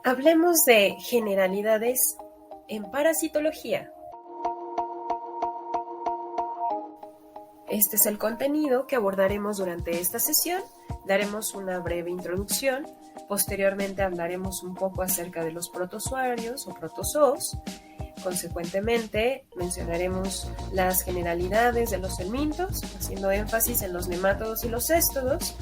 Hablemos de generalidades en parasitología. Este es el contenido que abordaremos durante esta sesión. Daremos una breve introducción. Posteriormente hablaremos un poco acerca de los protozoarios o protozoos. Consecuentemente, mencionaremos las generalidades de los helmintos, haciendo énfasis en los nemátodos y los céstodos.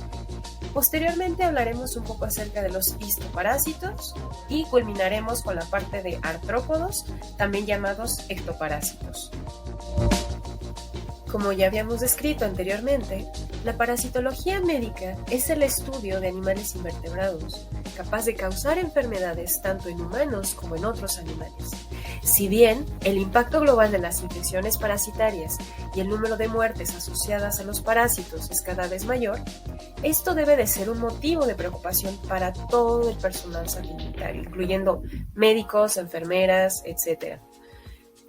Posteriormente hablaremos un poco acerca de los histoparásitos y culminaremos con la parte de artrópodos, también llamados ectoparásitos. Como ya habíamos descrito anteriormente, la parasitología médica es el estudio de animales invertebrados, capaz de causar enfermedades tanto en humanos como en otros animales. Si bien el impacto global de las infecciones parasitarias y el número de muertes asociadas a los parásitos es cada vez mayor, esto debe de ser un motivo de preocupación para todo el personal sanitario, incluyendo médicos, enfermeras, etc.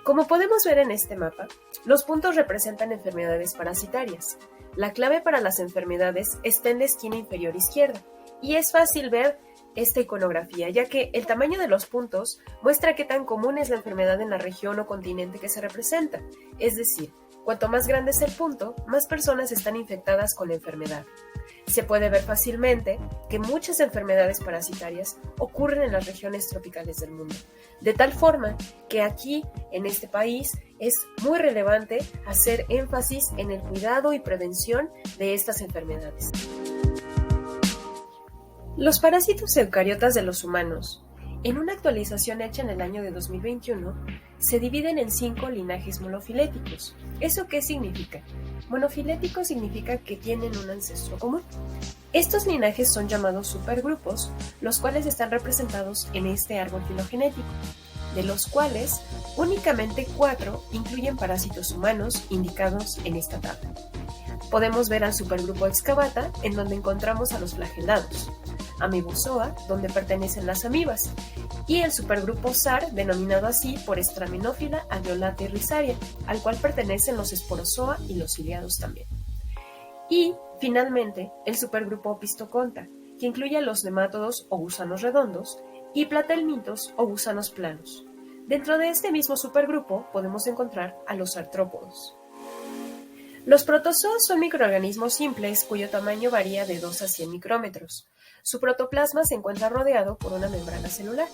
Como podemos ver en este mapa, los puntos representan enfermedades parasitarias. La clave para las enfermedades está en la esquina inferior izquierda, y es fácil ver esta iconografía, ya que el tamaño de los puntos muestra qué tan común es la enfermedad en la región o continente que se representa. Es decir, cuanto más grande es el punto, más personas están infectadas con la enfermedad. Se puede ver fácilmente que muchas enfermedades parasitarias ocurren en las regiones tropicales del mundo, de tal forma que aquí, en este país, es muy relevante hacer énfasis en el cuidado y prevención de estas enfermedades. Los parásitos eucariotas de los humanos, en una actualización hecha en el año de 2021, se dividen en 5 linajes monofiléticos. ¿Eso qué significa? Monofilético significa que tienen un ancestro común. Estos linajes son llamados supergrupos, los cuales están representados en este árbol filogenético, de los cuales únicamente 4 incluyen parásitos humanos indicados en esta tabla. Podemos ver al supergrupo Excavata, en donde encontramos a los flagelados, Amebozoa, donde pertenecen las amibas, y el supergrupo SAR, denominado así por Straminófila alveolata y rizaria, al cual pertenecen los Sporozoa y los ciliados también. Y, finalmente, el supergrupo Opisthoconta, que incluye a los nemátodos o gusanos redondos y platelmintos o gusanos planos. Dentro de este mismo supergrupo podemos encontrar a los artrópodos. Los protozoos son microorganismos simples cuyo tamaño varía de 2 a 100 micrómetros. Su protoplasma se encuentra rodeado por una membrana celular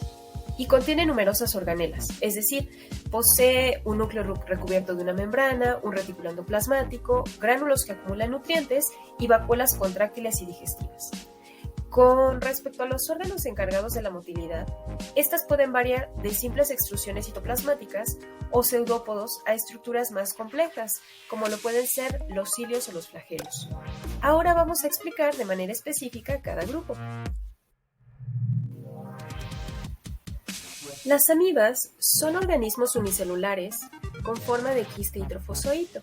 y contiene numerosas organelas, es decir, posee un núcleo recubierto de una membrana, un reticulado endoplasmático, gránulos que acumulan nutrientes y vacuolas contráctiles y digestivas. Con respecto a los órganos encargados de la motilidad, estas pueden variar de simples extrusiones citoplasmáticas o pseudópodos a estructuras más complejas, como lo pueden ser los cilios o los flagelos. Ahora vamos a explicar de manera específica cada grupo. Las amibas son organismos unicelulares con forma de quiste y trofozoito.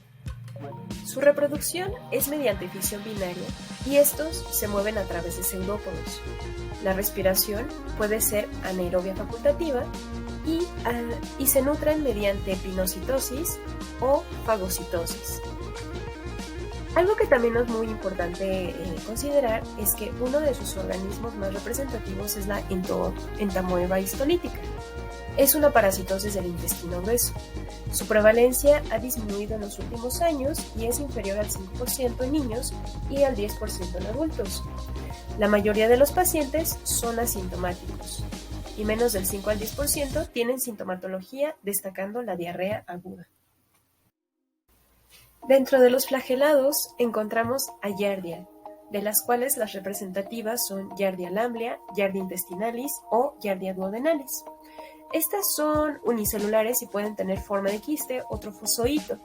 Su reproducción es mediante fisión binaria y estos se mueven a través de pseudópodos. La respiración puede ser anaerobia facultativa y se nutren mediante pinocitosis o fagocitosis. Algo que también es muy importante considerar es que uno de sus organismos más representativos es la entamoeba histolítica. Es una parasitosis del intestino grueso. Su prevalencia ha disminuido en los últimos años y es inferior al 5% en niños y al 10% en adultos. La mayoría de los pacientes son asintomáticos y menos del 5 al 10% tienen sintomatología, destacando la diarrea aguda. Dentro de los flagelados encontramos a Giardia, de las cuales las representativas son Giardia lamblia, Giardia intestinalis o Giardia duodenalis. Estas son unicelulares y pueden tener forma de quiste o trofozoito.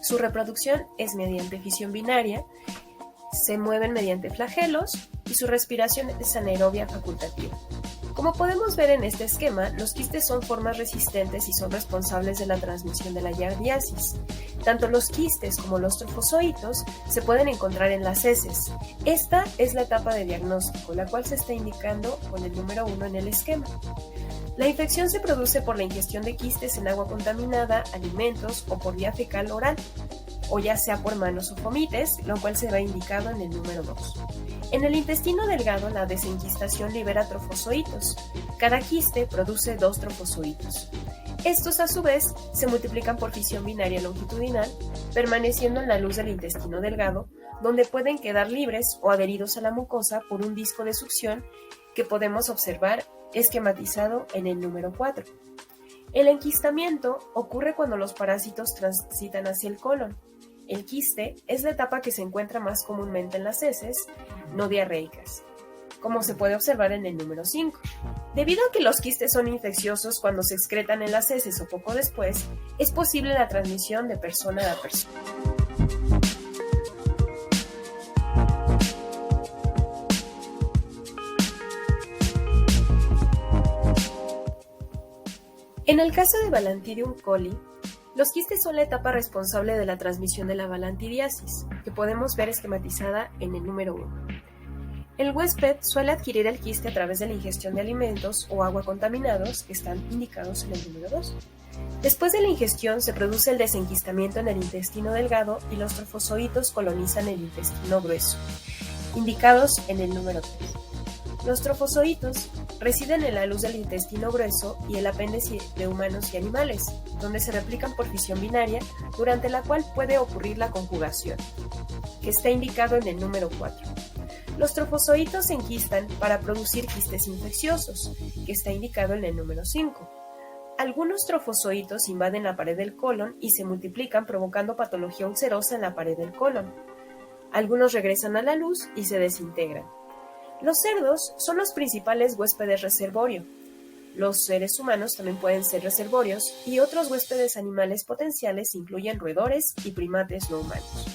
Su reproducción es mediante fisión binaria, se mueven mediante flagelos y su respiración es anaerobia facultativa. Como podemos ver en este esquema, los quistes son formas resistentes y son responsables de la transmisión de la giardiasis. Tanto los quistes como los trofozoitos se pueden encontrar en las heces. Esta es la etapa de diagnóstico, la cual se está indicando con el número 1 en el esquema. La infección se produce por la ingestión de quistes en agua contaminada, alimentos o por vía fecal oral, o ya sea por manos o fomites, lo cual se va indicado en el número 2. En el intestino delgado, la desenquistación libera trofozoitos. Cada quiste produce 2 trofozoitos. Estos, a su vez, se multiplican por fisión binaria longitudinal, permaneciendo en la luz del intestino delgado, donde pueden quedar libres o adheridos a la mucosa por un disco de succión que podemos observar esquematizado en el número 4. El enquistamiento ocurre cuando los parásitos transitan hacia el colon. El quiste es la etapa que se encuentra más comúnmente en las heces no diarreicas, como se puede observar en el número 5. Debido a que los quistes son infecciosos cuando se excretan en las heces o poco después, es posible la transmisión de persona a persona. En el caso de Balantidium coli, los quistes son la etapa responsable de la transmisión de la balantidiasis, que podemos ver esquematizada en el número 1. El huésped suele adquirir el quiste a través de la ingestión de alimentos o agua contaminados que están indicados en el número 2. Después de la ingestión se produce el desenquistamiento en el intestino delgado y los trofozoitos colonizan el intestino grueso, indicados en el número 3. Los trofozoitos residen en la luz del intestino grueso y el apéndice de humanos y animales, donde se replican por fisión binaria, durante la cual puede ocurrir la conjugación, que está indicado en el número 4. Los trofozoitos se enquistan para producir quistes infecciosos, que está indicado en el número 5. Algunos trofozoitos invaden la pared del colon y se multiplican provocando patología ulcerosa en la pared del colon. Algunos regresan a la luz y se desintegran. Los cerdos son los principales huéspedes reservorio. Los seres humanos también pueden ser reservorios y otros huéspedes animales potenciales incluyen roedores y primates no humanos.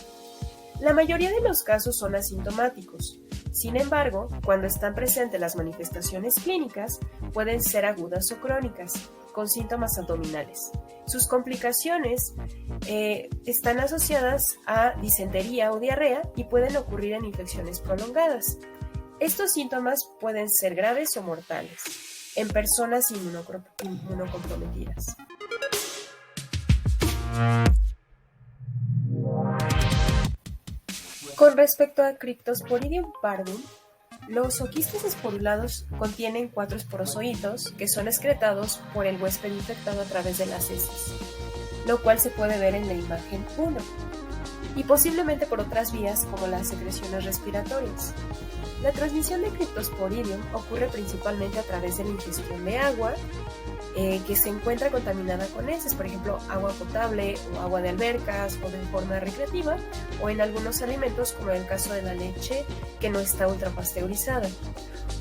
La mayoría de los casos son asintomáticos. Sin embargo, cuando están presentes las manifestaciones clínicas, pueden ser agudas o crónicas, con síntomas abdominales. Sus complicaciones están asociadas a disentería o diarrea y pueden ocurrir en infecciones prolongadas. Estos síntomas pueden ser graves o mortales en personas inmunocomprometidas. Con respecto a Cryptosporidium pardum, los oquistes esporulados contienen 4 esporozoitos que son excretados por el huésped infectado a través de las heces, lo cual se puede ver en la imagen 1, y posiblemente por otras vías como las secreciones respiratorias. La transmisión de Cryptosporidium ocurre principalmente a través de la ingestión de agua que se encuentra contaminada con heces, por ejemplo, agua potable o agua de albercas o de forma recreativa, o en algunos alimentos como en el caso de la leche que no está ultrapasteurizada,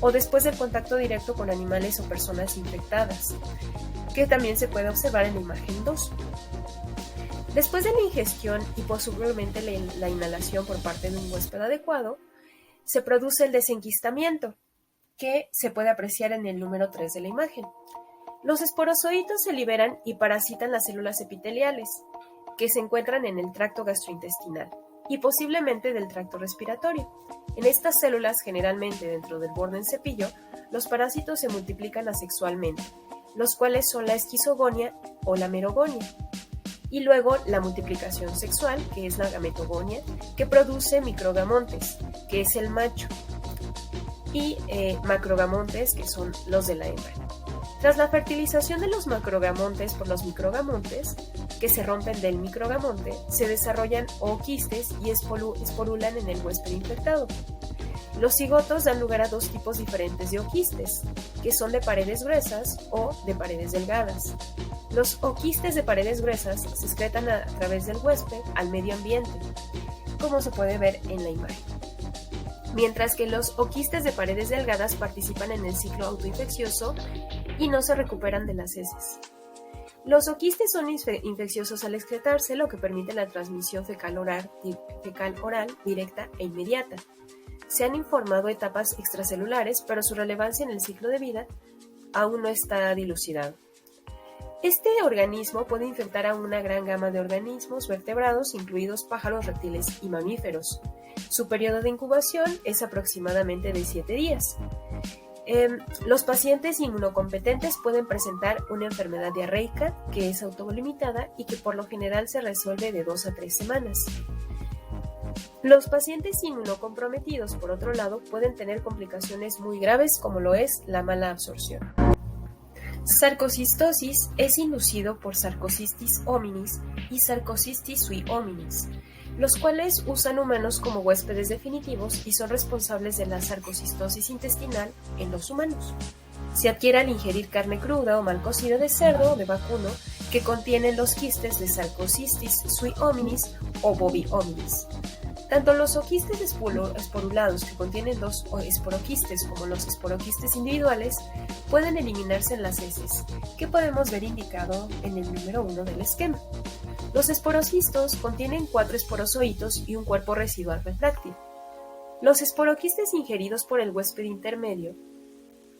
o después del contacto directo con animales o personas infectadas, que también se puede observar en la imagen 2. Después de la ingestión y posiblemente la inhalación por parte de un huésped adecuado, se produce el desenquistamiento, que se puede apreciar en el número 3 de la imagen. Los esporozoitos se liberan y parasitan las células epiteliales, que se encuentran en el tracto gastrointestinal y posiblemente del tracto respiratorio. En estas células, generalmente dentro del borde en cepillo, los parásitos se multiplican asexualmente, los cuales son la esquizogonia o la merogonia. Y luego la multiplicación sexual, que es la gametogonia, que produce microgamontes, que es el macho, y macrogamontes, que son los de la hembra. Tras la fertilización de los macrogamontes por los microgamontes, que se rompen del microgamonte, se desarrollan ooquistes y esporulan en el huésped infectado. Los cigotos dan lugar a 2 tipos diferentes de oquistes, que son de paredes gruesas o de paredes delgadas. Los oquistes de paredes gruesas se excretan a través del huésped al medio ambiente, como se puede ver en la imagen, mientras que los oquistes de paredes delgadas participan en el ciclo autoinfeccioso y no se recuperan de las heces. Los oquistes son infecciosos al excretarse, lo que permite la transmisión fecal-oral directa e inmediata. Se han informado etapas extracelulares, pero su relevancia en el ciclo de vida aún no está dilucidado. Este organismo puede infectar a una gran gama de organismos vertebrados, incluidos pájaros, reptiles y mamíferos. Su periodo de incubación es aproximadamente de 7 días. Los pacientes inmunocompetentes pueden presentar una enfermedad diarreica que es autolimitada y que por lo general se resuelve de 2 a 3 semanas. Los pacientes inmunocomprometidos, por otro lado, pueden tener complicaciones muy graves como lo es la mala absorción. Sarcocistosis es inducido por Sarcocistis hominis y Sarcocistis sui hominis, los cuales usan humanos como huéspedes definitivos y son responsables de la sarcocistosis intestinal en los humanos. Se adquiere al ingerir carne cruda o mal cocida de cerdo o de vacuno que contienen los quistes de Sarcocistis sui hominis o bovi hominis. Tanto los oquistes esporulados que contienen los esporoquistes como los esporoquistes individuales pueden eliminarse en las heces, que podemos ver indicado en el número 1 del esquema. Los esporocistos contienen 4 esporozoitos y un cuerpo residual retráctil. Los esporoquistes ingeridos por el huésped intermedio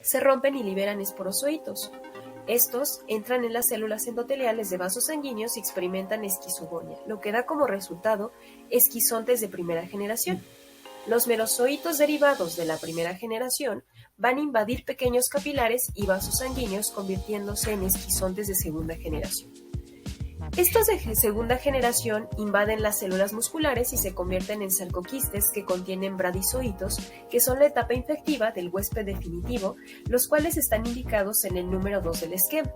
se rompen y liberan esporozoitos. Estos entran en las células endoteliales de vasos sanguíneos y experimentan esquizogonia, lo que da como resultado esquizontes de primera generación. Los merozoitos derivados de la primera generación van a invadir pequeños capilares y vasos sanguíneos, convirtiéndose en esquizontes de segunda generación. Estos de segunda generación invaden las células musculares y se convierten en sarcoquistes que contienen bradizoitos, que son la etapa infectiva del huésped definitivo, los cuales están indicados en el número 2 del esquema.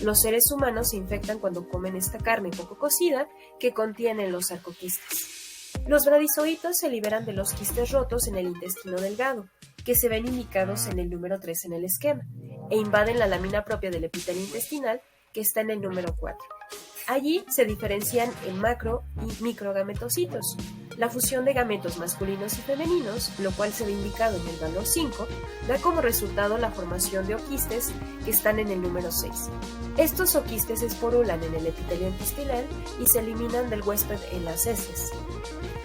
Los seres humanos se infectan cuando comen esta carne poco cocida que contienen los sarcoquistes. Los bradizoitos se liberan de los quistes rotos en el intestino delgado, que se ven indicados en el número 3 en el esquema, e invaden la lámina propia del epitelio intestinal, que está en el número 4. Allí se diferencian en macro y microgametocitos. La fusión de gametos masculinos y femeninos, lo cual se ve indicado en el valor 5, da como resultado la formación de oquistes que están en el número 6. Estos oquistes esporulan en el epitelio intestinal y se eliminan del huésped en las heces.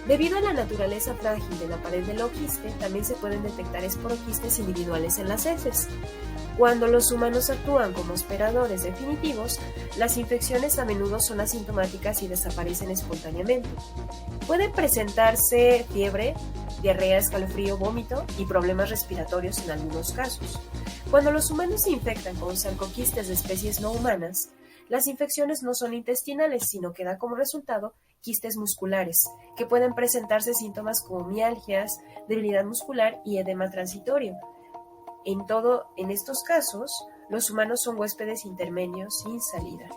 Debido a la naturaleza frágil de la pared del oquiste, también se pueden detectar esporoquistes individuales en las heces. Cuando los humanos actúan como hospedadores definitivos, las infecciones a menudo son asintomáticas y desaparecen espontáneamente. Pueden presentarse fiebre, diarrea, escalofrío, vómito y problemas respiratorios en algunos casos. Cuando los humanos se infectan con sarcoquistes de especies no humanas, las infecciones no son intestinales, sino que da como resultado quistes musculares, que pueden presentarse síntomas como mialgias, debilidad muscular y edema transitorio. En estos casos, los humanos son huéspedes intermedios sin salida.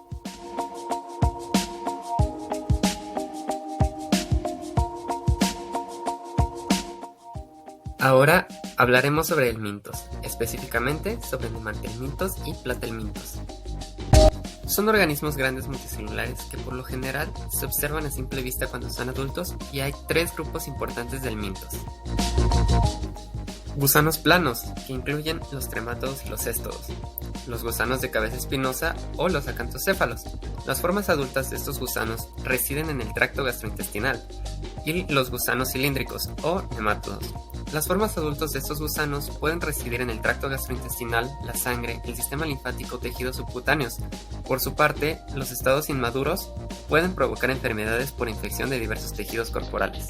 Ahora hablaremos sobre helmintos, específicamente sobre nemarkelmintos y platelmintos. Son organismos grandes multicelulares que por lo general se observan a simple vista cuando son adultos y hay 3 grupos importantes de helmintos. Gusanos planos, que incluyen los tremátodos y los céstodos. Los gusanos de cabeza espinosa o los acantocéfalos. Las formas adultas de estos gusanos residen en el tracto gastrointestinal. Y los gusanos cilíndricos o nemátodos. Las formas adultas de estos gusanos pueden residir en el tracto gastrointestinal, la sangre, el sistema linfático o tejidos subcutáneos. Por su parte, los estados inmaduros pueden provocar enfermedades por infección de diversos tejidos corporales.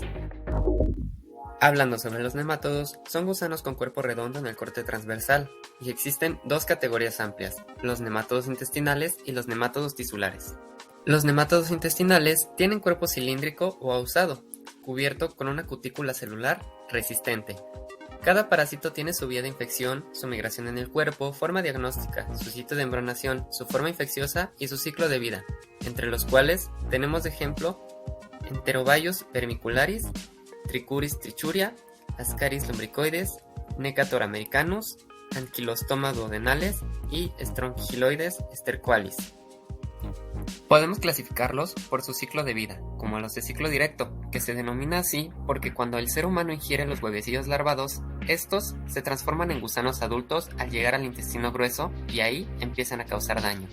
Hablando sobre los nemátodos, son gusanos con cuerpo redondo en el corte transversal, y existen 2 categorías amplias, los nemátodos intestinales y los nemátodos tisulares. Los nemátodos intestinales tienen cuerpo cilíndrico o ahusado, cubierto con una cutícula celular resistente. Cada parásito tiene su vía de infección, su migración en el cuerpo, forma diagnóstica, su sitio de embrionación, su forma infecciosa y su ciclo de vida, entre los cuales tenemos de ejemplo Enterobius vermicularis, Trichuris trichuria, Ascaris lumbricoides, Necator americanus, Ankylostoma duodenales y Strongyloides sterqualis. Podemos clasificarlos por su ciclo de vida, como los de ciclo directo, que se denomina así porque cuando el ser humano ingiere los huevecillos larvados, estos se transforman en gusanos adultos al llegar al intestino grueso y ahí empiezan a causar daño.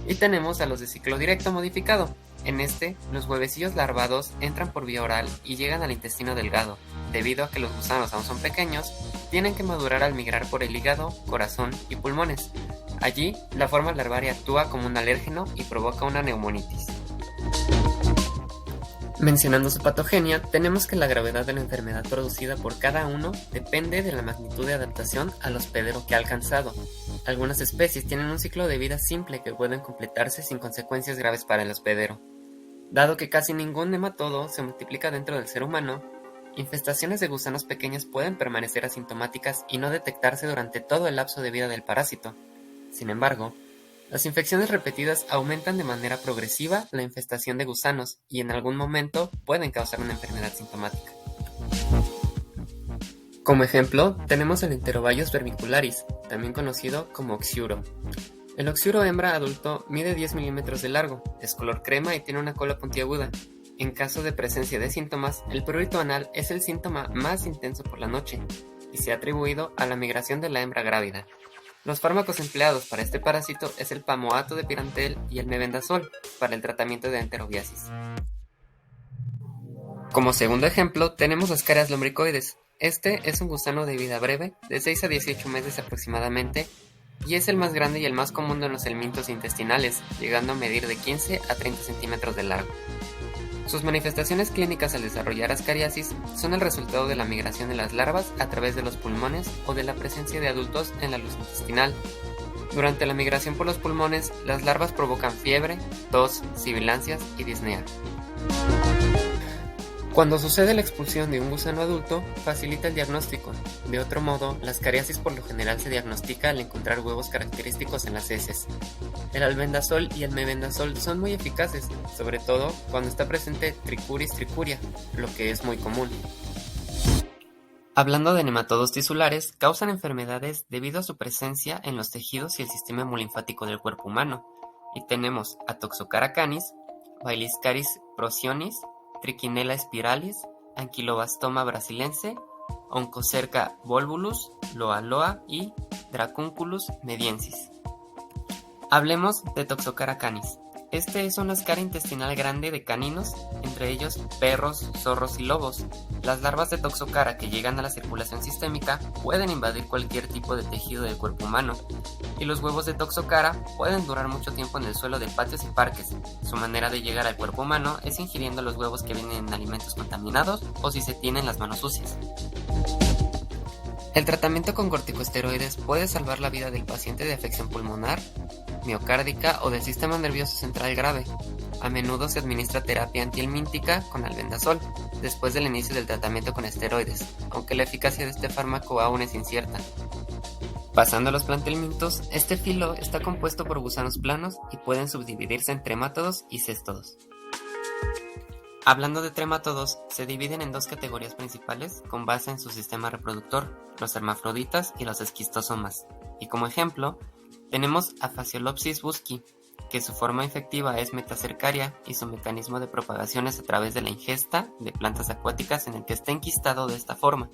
Y tenemos a los de ciclo directo modificado. En este, los huevecillos larvados entran por vía oral y llegan al intestino delgado. Debido a que los gusanos aún son pequeños, tienen que madurar al migrar por el hígado, corazón y pulmones. Allí, la forma larvaria actúa como un alérgeno y provoca una neumonitis. Mencionando su patogenia, tenemos que la gravedad de la enfermedad producida por cada uno depende de la magnitud de adaptación al hospedero que ha alcanzado. Algunas especies tienen un ciclo de vida simple que pueden completarse sin consecuencias graves para el hospedero. Dado que casi ningún nematodo se multiplica dentro del ser humano, infestaciones de gusanos pequeños pueden permanecer asintomáticas y no detectarse durante todo el lapso de vida del parásito. Sin embargo, las infecciones repetidas aumentan de manera progresiva la infestación de gusanos y en algún momento pueden causar una enfermedad sintomática. Como ejemplo, tenemos el Enterobius verbicularis, también conocido como oxiuro. El oxiuro hembra adulto mide 10 milímetros de largo, es color crema y tiene una cola puntiaguda. En caso de presencia de síntomas, el prurito anal es el síntoma más intenso por la noche y se ha atribuido a la migración de la hembra grávida. Los fármacos empleados para este parásito es el pamoato de pirantel y el mebendazol para el tratamiento de enterobiasis. Como segundo ejemplo, tenemos Ascaris lumbricoides. Este es un gusano de vida breve, de 6 a 18 meses aproximadamente, y es el más grande y el más común de los helmintos intestinales, llegando a medir de 15 a 30 centímetros de largo. Sus manifestaciones clínicas al desarrollar ascariasis son el resultado de la migración de las larvas a través de los pulmones o de la presencia de adultos en la luz intestinal. Durante la migración por los pulmones, las larvas provocan fiebre, tos, sibilancias y disnea. Cuando sucede la expulsión de un gusano adulto, facilita el diagnóstico. De otro modo, la ascariasis por lo general se diagnostica al encontrar huevos característicos en las heces. El albendazol y el mebendazol son muy eficaces, sobre todo cuando está presente Trichuris trichuria, lo que es muy común. Hablando de nematodos tisulares, causan enfermedades debido a su presencia en los tejidos y el sistema hemolinfático del cuerpo humano. Y tenemos a Toxocara canis, Bailiscaris procyonis, Trichinella spiralis, Ankylobastoma brasiliense, Onchocerca volvulus, Loa loa y Dracunculus mediensis. Hablemos de Toxocara canis. Este es una ascaria intestinal grande de caninos, entre ellos perros, zorros y lobos. Las larvas de Toxocara que llegan a la circulación sistémica pueden invadir cualquier tipo de tejido del cuerpo humano, y los huevos de Toxocara pueden durar mucho tiempo en el suelo de patios y parques. Su manera de llegar al cuerpo humano es ingiriendo los huevos que vienen en alimentos contaminados o si se tienen las manos sucias. El tratamiento con corticosteroides puede salvar la vida del paciente de afección pulmonar, miocárdica o del sistema nervioso central grave. A menudo se administra terapia antihelmíntica con albendazol después del inicio del tratamiento con esteroides, aunque la eficacia de este fármaco aún es incierta. Pasando a los plantelmintos, este filo está compuesto por gusanos planos y pueden subdividirse en tremátodos y céstodos. Hablando de tremátodos, se dividen en dos categorías principales con base en su sistema reproductor, los hermafroditas y los esquistosomas. Y como ejemplo, tenemos a Phaseolopsis buschi, que su forma infectiva es metacercaria y su mecanismo de propagación es a través de la ingesta de plantas acuáticas en el que está enquistado de esta forma.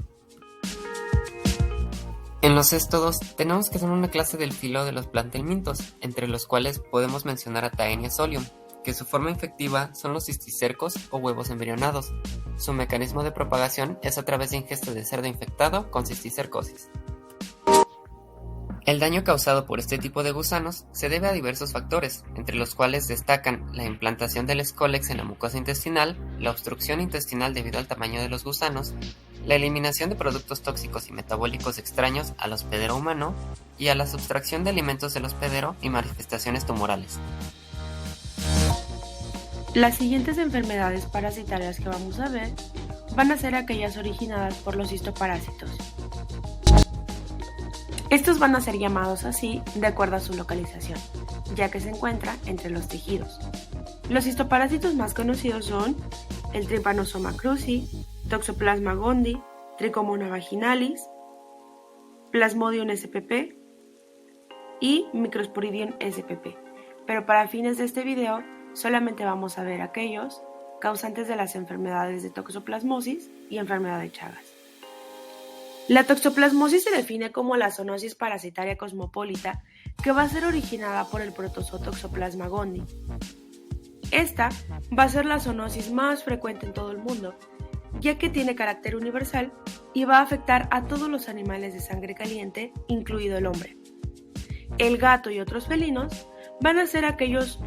En los céstodos tenemos que son una clase del filo de los plantelmintos, entre los cuales podemos mencionar a Taenia solium, que su forma infectiva son los cisticercos o huevos embrionados. Su mecanismo de propagación es a través de ingesta de cerdo infectado con cisticercosis. El daño causado por este tipo de gusanos se debe a diversos factores, entre los cuales destacan la implantación del Scolex en la mucosa intestinal, la obstrucción intestinal debido al tamaño de los gusanos, la eliminación de productos tóxicos y metabólicos extraños al hospedero humano y a la sustracción de alimentos del hospedero y manifestaciones tumorales. Las siguientes enfermedades parasitarias que vamos a ver van a ser aquellas originadas por los histoparásitos. Estos van a ser llamados así de acuerdo a su localización, ya que se encuentra entre los tejidos. Los histoparásitos más conocidos son el Trypanosoma cruzi, Toxoplasma gondii, Trichomona vaginalis, Plasmodium spp y Microsporidium spp. Pero para fines de este video, solamente vamos a ver aquellos causantes de las enfermedades de toxoplasmosis y enfermedad de Chagas. La toxoplasmosis se define como la zoonosis parasitaria cosmopolita que va a ser originada por el protozoo Toxoplasma gondii. Esta va a ser la zoonosis más frecuente en todo el mundo, ya que tiene carácter universal y va a afectar a todos los animales de sangre caliente, incluido el hombre. El gato y otros felinos van a ser aquellos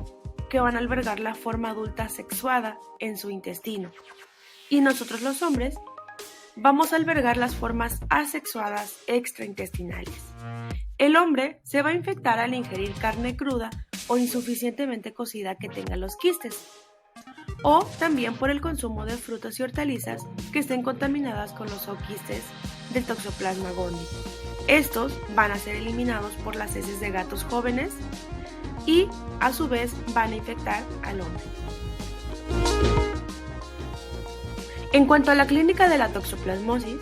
que van a albergar la forma adulta sexuada en su intestino, y nosotros los hombres vamos a albergar las formas asexuadas extraintestinales. El hombre se va a infectar al ingerir carne cruda o insuficientemente cocida que tenga los quistes. o también por el consumo de frutas y hortalizas que estén contaminadas con los zooquistes del Toxoplasma gondii. Estos van a ser eliminados por las heces de gatos jóvenes y a su vez van a infectar al hombre. En cuanto a la clínica de la toxoplasmosis,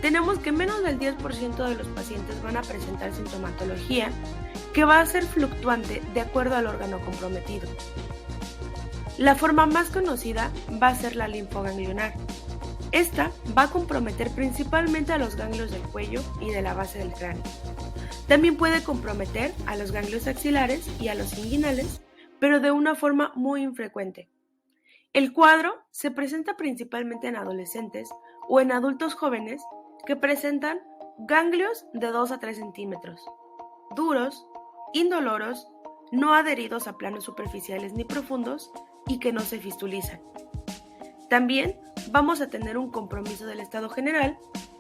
tenemos que menos del 10% de los pacientes van a presentar sintomatología que va a ser fluctuante de acuerdo al órgano comprometido. La forma más conocida va a ser la linfoganglionar. Esta va a comprometer principalmente a los ganglios del cuello y de la base del cráneo. También puede comprometer a los ganglios axilares y a los inguinales, pero de una forma muy infrecuente. El cuadro se presenta principalmente en adolescentes o en adultos jóvenes que presentan ganglios de 2 a 3 centímetros, duros, indoloros, no adheridos a planos superficiales ni profundos y que no se fistulizan. También vamos a tener un compromiso del estado general,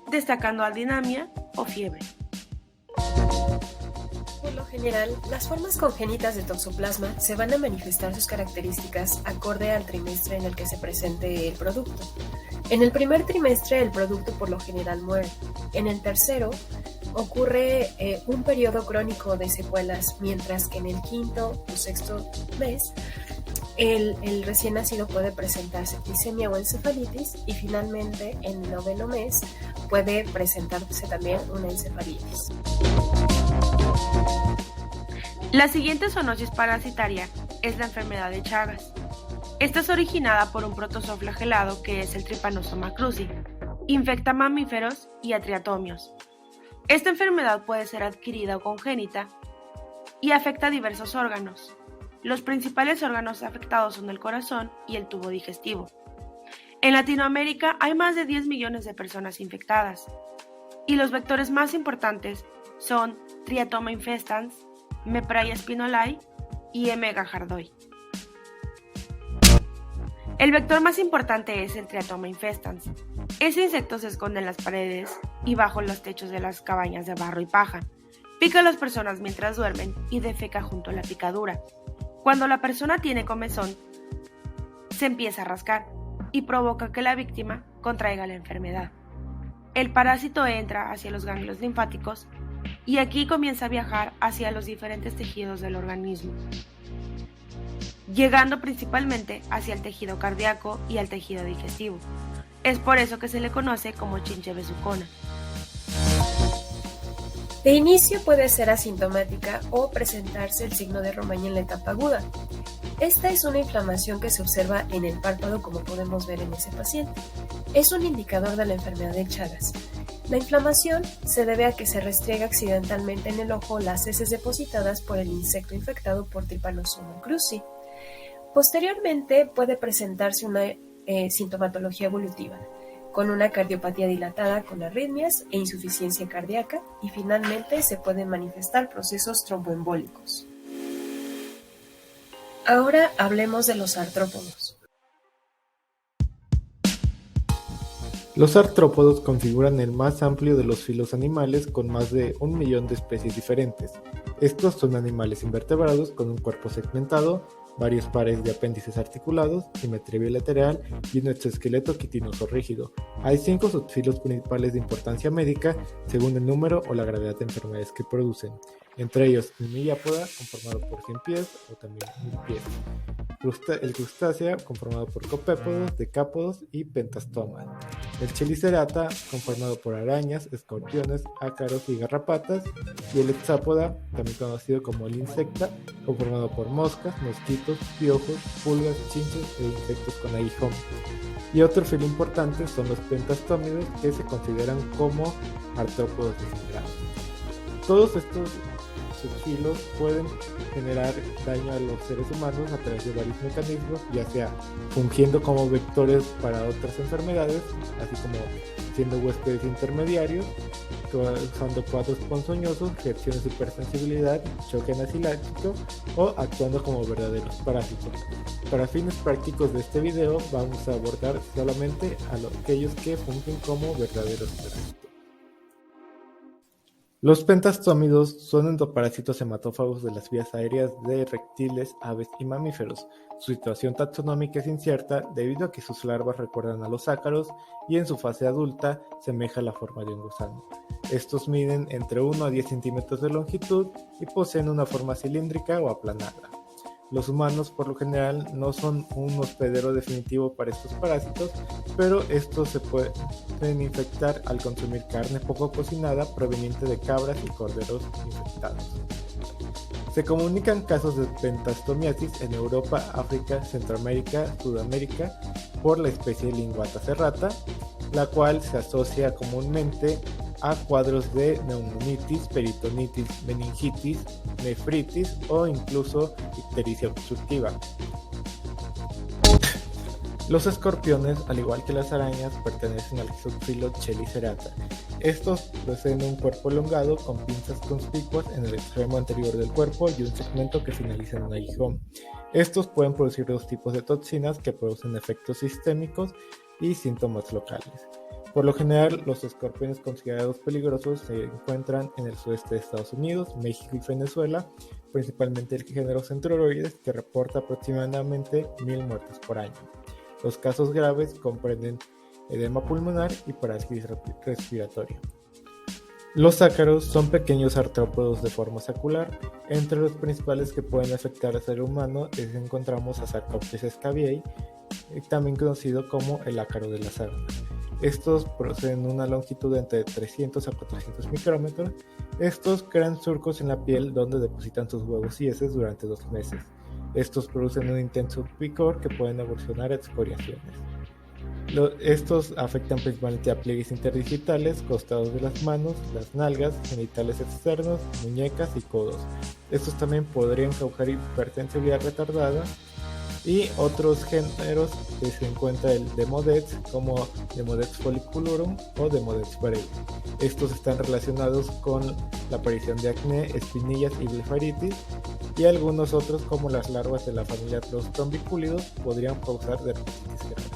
destacando adinamia o fiebre. Por lo general, las formas congénitas de toxoplasma se van a manifestar sus características acorde al trimestre en el que se presente el producto. En el primer trimestre el producto por lo general muere. En el tercero ocurre un periodo crónico de secuelas, mientras que en el quinto o sexto mes el recién nacido puede presentar septicemia o encefalitis y finalmente en el noveno mes puede presentarse también una encefalitis. La siguiente zoonosis parasitaria es la enfermedad de Chagas. Esta es originada por un protozoo flagelado que es el Trypanosoma cruzi. Infecta mamíferos y a triatomios. Esta enfermedad puede ser adquirida o congénita y afecta a diversos órganos. Los principales órganos afectados son el corazón y el tubo digestivo. En Latinoamérica hay más de 10 millones de personas infectadas y los vectores más importantes son Triatoma infestans, Mepraia spinolae y M. gajardoi. El vector más importante es el Triatoma infestans. Ese insecto se esconde en las paredes y bajo los techos de las cabañas de barro y paja. Pica a las personas mientras duermen y defeca junto a la picadura. Cuando la persona tiene comezón, se empieza a rascar y provoca que la víctima contraiga la enfermedad. El parásito entra hacia los ganglios linfáticos y aquí comienza a viajar hacia los diferentes tejidos del organismo, llegando principalmente hacia el tejido cardíaco y al tejido digestivo. Es por eso que se le conoce como chinche besucona. De inicio puede ser asintomática o presentarse el signo de Romaña en la etapa aguda. Esta es una inflamación que se observa en el párpado, como podemos ver en ese paciente. Es un indicador de la enfermedad de Chagas. La inflamación se debe a que se restriega accidentalmente en el ojo las heces depositadas por el insecto infectado por Trypanosoma cruzi. Posteriormente puede presentarse una sintomatología evolutiva, con una cardiopatía dilatada con arritmias e insuficiencia cardíaca, y finalmente se pueden manifestar procesos tromboembólicos. Ahora hablemos de los artrópodos. Los artrópodos configuran el más amplio de los filos animales con más de 1 millón de especies diferentes. Estos son animales invertebrados con un cuerpo segmentado, varios pares de apéndices articulados, simetría bilateral y un exoesqueleto quitinoso rígido. Hay 5 subfilos principales de importancia médica según el número o la gravedad de enfermedades que producen, entre ellos el Myriapoda, conformado por 100 pies o también 1000 pies, el crustácea, conformado por copépodos, decápodos y pentastoma, el Chelicerata, conformado por arañas, escorpiones, ácaros y garrapatas, y el Hexápoda, también conocido como el insecta, conformado por moscas, mosquitos, piojos, pulgas, chinches e insectos con aguijón. Y otro filo importante son los pentastómidos, que se consideran como artrópodos degenerados. Todos estos subfilos pueden generar daño a los seres humanos a través de varios mecanismos, ya sea fungiendo como vectores para otras enfermedades, así como siendo huéspedes intermediarios, causando cuadros ponzoñosos, reacciones de hipersensibilidad, choque anafiláctico o actuando como verdaderos parásitos. Para fines prácticos de este video vamos a abordar solamente a aquellos que fungen como verdaderos parásitos. Los pentastómidos son endoparásitos hematófagos de las vías aéreas de reptiles, aves y mamíferos. Su situación taxonómica es incierta debido a que sus larvas recuerdan a los ácaros y en su fase adulta semeja la forma de un gusano. Estos miden entre 1 a 10 centímetros de longitud y poseen una forma cilíndrica o aplanada. Los humanos por lo general no son un hospedero definitivo para estos parásitos, pero estos se pueden infectar al consumir carne poco cocinada proveniente de cabras y corderos infectados. Se comunican casos de pentastomiasis en Europa, África, Centroamérica, Sudamérica por la especie Linguata serrata, la cual se asocia comúnmente a cuadros de neumonitis, peritonitis, meningitis, nefritis o incluso ictericia obstructiva. Los escorpiones, al igual que las arañas, pertenecen al subfilo Chelicerata. Estos poseen un cuerpo elongado con pinzas conspicuas en el extremo anterior del cuerpo y un segmento que finaliza en un aguijón. Estos pueden producir dos tipos de toxinas que producen efectos sistémicos y síntomas locales. Por lo general, los escorpiones considerados peligrosos se encuentran en el sudeste de Estados Unidos, México y Venezuela, principalmente el género Centroroides, que reporta aproximadamente 1,000 muertes por año. Los casos graves comprenden edema pulmonar y parálisis respiratoria. Los ácaros son pequeños artrópodos de forma sacular. Entre los principales que pueden afectar al ser humano encontramos a Sarcoptes scabiei, también conocido como el ácaro de la sarna. Estos poseen una longitud de entre 300 a 400 micrómetros. Estos crean surcos en la piel donde depositan sus huevos y heces durante 2 meses. Estos producen un intenso picor que pueden evolucionar a excoriaciones. Estos afectan principalmente a pliegues interdigitales, costados de las manos, las nalgas, genitales externos, muñecas y codos. Estos también podrían causar hipersensibilidad retardada. Y otros géneros que se encuentra el Demodex, como Demodex folliculorum o Demodex brevis. Estos están relacionados con la aparición de acné, espinillas y blefaritis, y algunos otros como las larvas de la familia los trombicúlidos podrían causar dermatitis grave.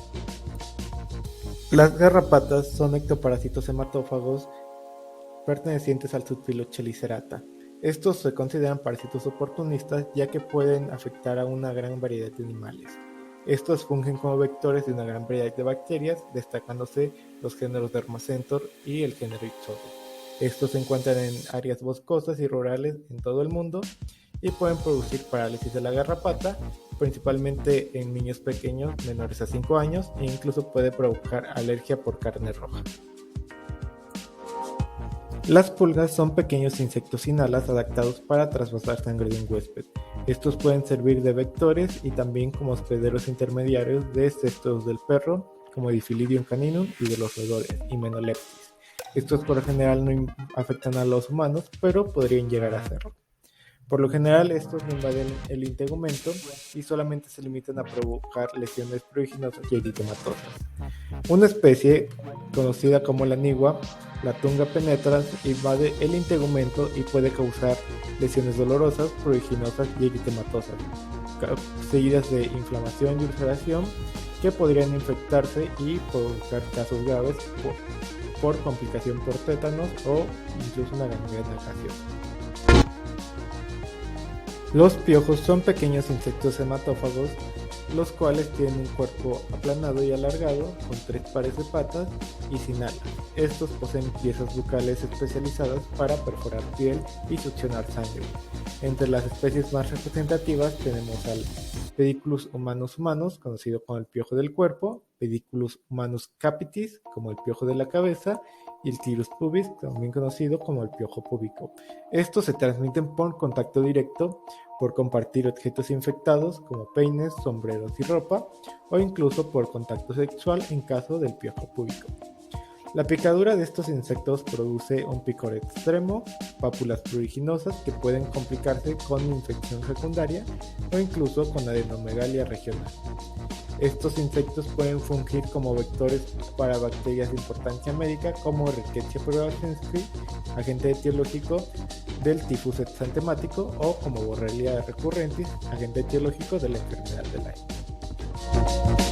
Las garrapatas son ectoparásitos hematófagos pertenecientes al subfilo Chelicerata. Estos se consideran parásitos oportunistas ya que pueden afectar a una gran variedad de animales. Estos fungen como vectores de una gran variedad de bacterias, destacándose los géneros Dermacentor y el género Ixodes. Estos se encuentran en áreas boscosas y rurales en todo el mundo y pueden producir parálisis de la garrapata, principalmente en niños pequeños menores a 5 años, e incluso puede provocar alergia por carne roja. Las pulgas son pequeños insectos sin alas adaptados para trasvasar sangre de un huésped. Estos pueden servir de vectores y también como hospederos intermediarios de cestos del perro, como Diphylidium caninum, y de los roedores, Hymenopletis. Estos por lo general no afectan a los humanos, pero podrían llegar a hacerlo. Por lo general, estos no invaden el integumento y solamente se limitan a provocar lesiones pruriginosas y eritematosas. Una especie, conocida como la nigua, la Tunga penetrans, invade el integumento y puede causar lesiones dolorosas, pruriginosas y eritematosas, seguidas de inflamación y ulceración que podrían infectarse y provocar casos graves por complicación por tétanos o incluso una gangrena gaseosa. Los piojos son pequeños insectos hematófagos, los cuales tienen un cuerpo aplanado y alargado, con 3 pares de patas y sin alas. Estos poseen piezas bucales especializadas para perforar piel y succionar sangre. Entre las especies más representativas tenemos al Pediculus humanus, conocido como el piojo del cuerpo, Pediculus humanus capitis, como el piojo de la cabeza, y el Tirus pubis, también conocido como el piojo púbico. Estos se transmiten por contacto directo, por compartir objetos infectados como peines, sombreros y ropa, o incluso por contacto sexual en caso del piojo púbico. La picadura de estos insectos produce un picor extremo, pápulas pruriginosas que pueden complicarse con infección secundaria o incluso con adenomegalia regional. Estos insectos pueden fungir como vectores para bacterias de importancia médica como Rickettsia pruriensis, agente etiológico del tifus exantemático, o como Borrelia recurrentis, agente etiológico de la enfermedad de Lyme.